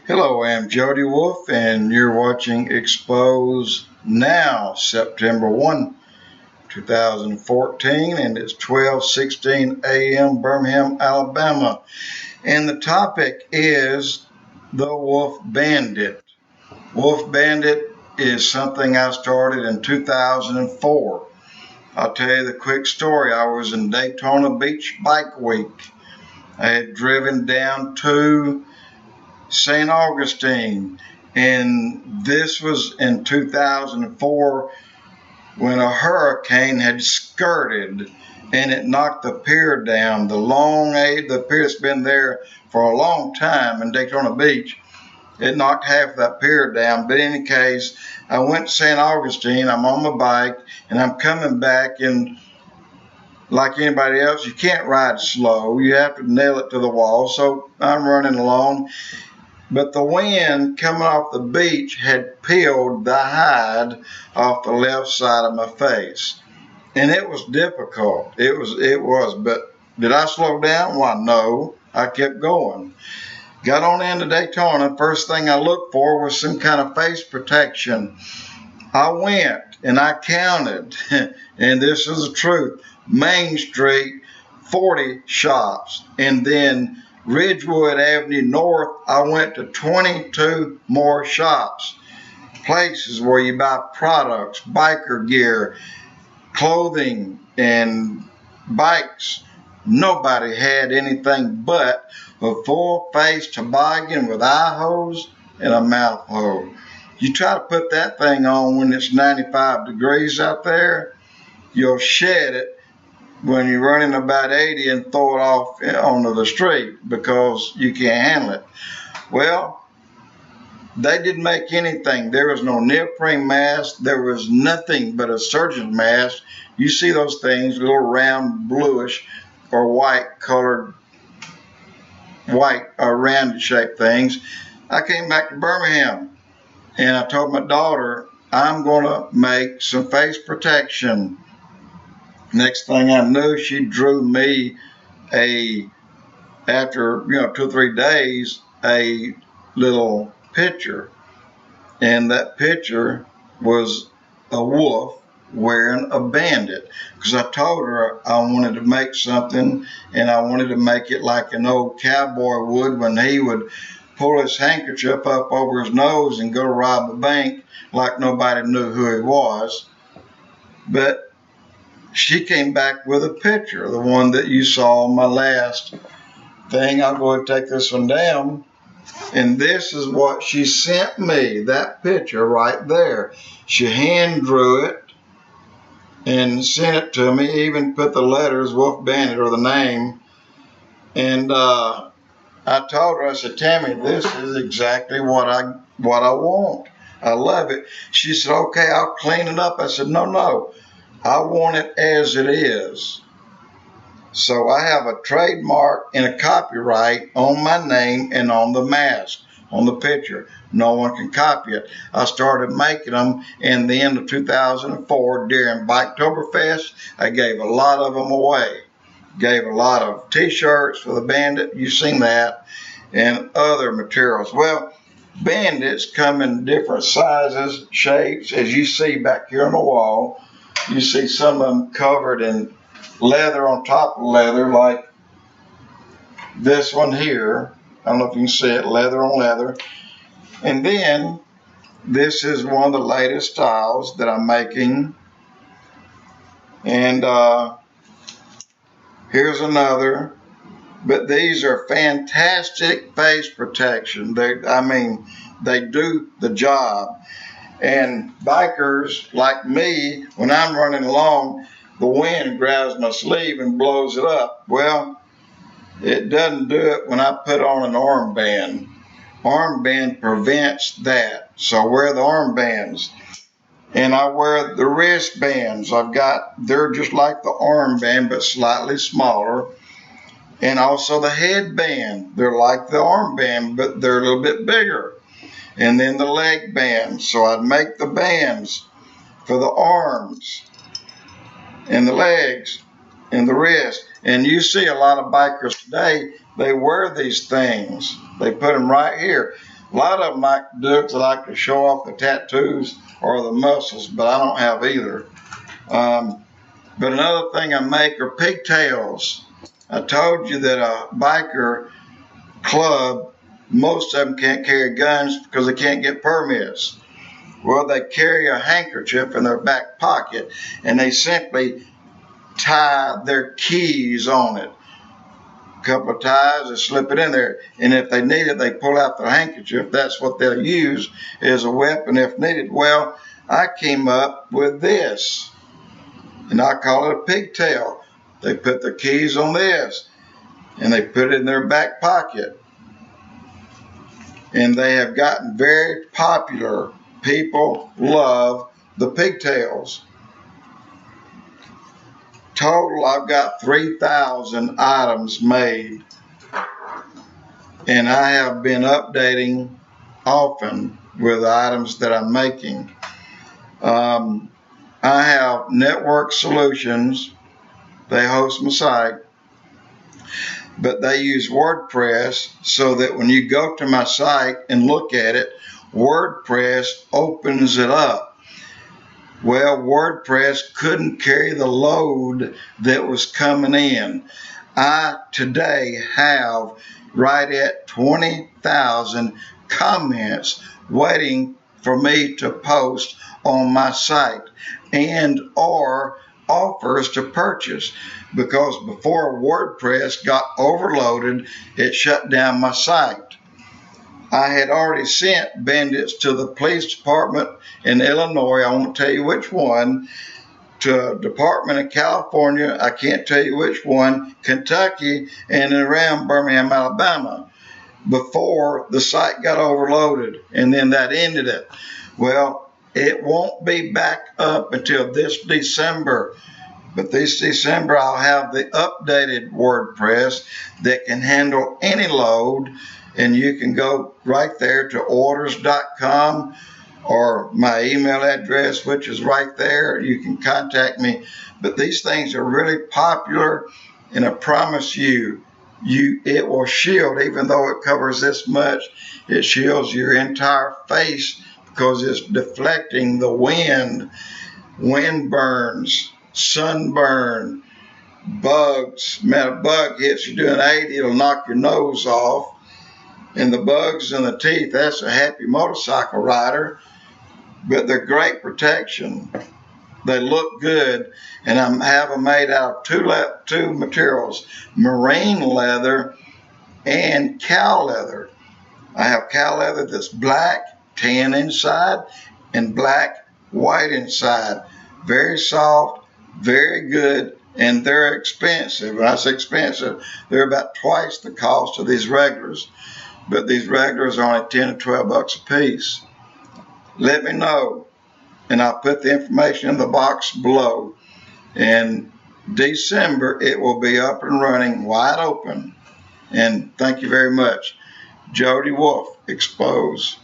Hello, I'm Jody Wolfe, and you're watching Expoz now, September 1, 2014, and it's 12:16 a.m. Birmingham, Alabama. And the topic is the Wolfe Bandit. Wolfe Bandit is something I started in 2004. I'll tell you the quick story. I was in Daytona Beach Bike Week. I had driven down to St. Augustine, and this was in 2004 when a hurricane had skirted and it knocked the pier down. The pier's been there for a long time in Daytona Beach. It knocked half of that pier down, but in any case, I went to St. Augustine. I'm on my bike and I'm coming back, and like anybody else, you can't ride slow. You have to nail it to the wall. So I'm running along. But the wind coming off the beach had peeled the hide off the left side of my face. And it was difficult. It was. But did I slow down? Why, no. I kept going. Got on into Daytona. First thing I looked for was some kind of face protection. I went and I counted, and this is the truth. Main Street, 40 shops. And then Ridgewood Avenue North, I went to 22 more shops, places where you buy products, biker gear, clothing, and bikes. Nobody had anything but a full-face toboggan with eye holes and a mouth hole. You try to put that thing on when it's 95 degrees out there, you'll shed it when you're running about 80 and throw it off onto the street because you can't handle it. Well, they didn't make anything. There was no neoprene mask. There was nothing but a surgeon's mask. You see those things, little round bluish or white colored, white or round shaped things. I came back to Birmingham and I told my daughter, I'm going to make some face protection. Next thing I knew, she drew me after 2 or 3 days, a little picture. And that picture was a wolf wearing a bandit. Because I told her I wanted to make something, and I wanted to make it like an old cowboy would when he would pull his handkerchief up over his nose and go rob a bank like nobody knew who he was. But she came back with a picture, the one that you saw on my last thing. I'll go and take this one down. And this is what she sent me, that picture right there. She hand drew it and sent it to me, even put the letters, Wolfe Bandit, or the name. And I told her, I said, Tammy, this is exactly what I want. I love it. She said, okay, I'll clean it up. I said, no. I want it as it is. So I have a trademark and a copyright on my name and on the mask, on the picture. No one can copy it. I started making them in the end of 2004 during Biketoberfest. I gave a lot of them away. Gave a lot of t-shirts for the Bandit. You've seen that. And other materials. Well, Bandits come in different sizes, shapes, as you see back here on the wall. You see some of them covered in leather on top of leather, like this one here. I don't know if you can see it, leather on leather. And then this is one of the latest styles that I'm making. And here's another. But these are fantastic face protection. They do the job. And bikers like me, when I'm running along, the wind grabs my sleeve and blows it up. Well, it doesn't do it when I put on an armband. Armband prevents that. So I wear the armbands. And I wear the wristbands. They're just like the armband, but slightly smaller. And also the headband. They're like the armband, but they're a little bit bigger. And then the leg bands. So I'd make the bands for the arms and the legs and the wrist. And you see a lot of bikers today, they wear these things. They put them right here. A lot of them like to do it to like to show off the tattoos or the muscles, but I don't have either. But another thing I make are pigtails. I told you that a biker club, most of them can't carry guns because they can't get permits. Well, they carry a handkerchief in their back pocket and they simply tie their keys on it. A couple of ties, they slip it in there, and if they need it, they pull out their handkerchief. That's what they'll use as a weapon if needed. Well, I came up with this, and I call it a pigtail. They put their keys on this, and they put it in their back pocket. And they have gotten very popular. People love the pigtails. Total, I've got 3,000 items made, and I have been updating often with the items that I'm making. I have Network Solutions. They host my site, but they use WordPress so that when you go to my site and look at it, WordPress opens it up. Well, WordPress couldn't carry the load that was coming in. I today have right at 20,000 comments waiting for me to post on my site and or offers to purchase, because before WordPress got overloaded, it shut down my site. I had already sent bandits to the police department in Illinois. I won't tell you which one. To a department in California. I can't tell you which one. Kentucky, and around Birmingham, Alabama, before the site got overloaded, and then that ended it. Well, it won't be back up until this December. But this December, I'll have the updated WordPress that can handle any load. And you can go right there to orders.com or my email address, which is right there. You can contact me. But these things are really popular, and I promise you, it will shield, even though it covers this much, it shields your entire face because it's deflecting the wind burns, sunburn, bugs. Man, a bug hits you doing 80, it'll knock your nose off. And the bugs in the teeth, that's a happy motorcycle rider. But they're great protection. They look good, and I have them made out of two materials, marine leather and cow leather. I have cow leather that's black, tan inside, and black, white inside. Very soft, very good, and they're expensive. When I say expensive, they're about twice the cost of these regulars. But these regulars are only 10 to 12 bucks a piece. Let me know, and I'll put the information in the box below. In December, it will be up and running, wide open. And thank you very much. Jody Wolfe, Expoz.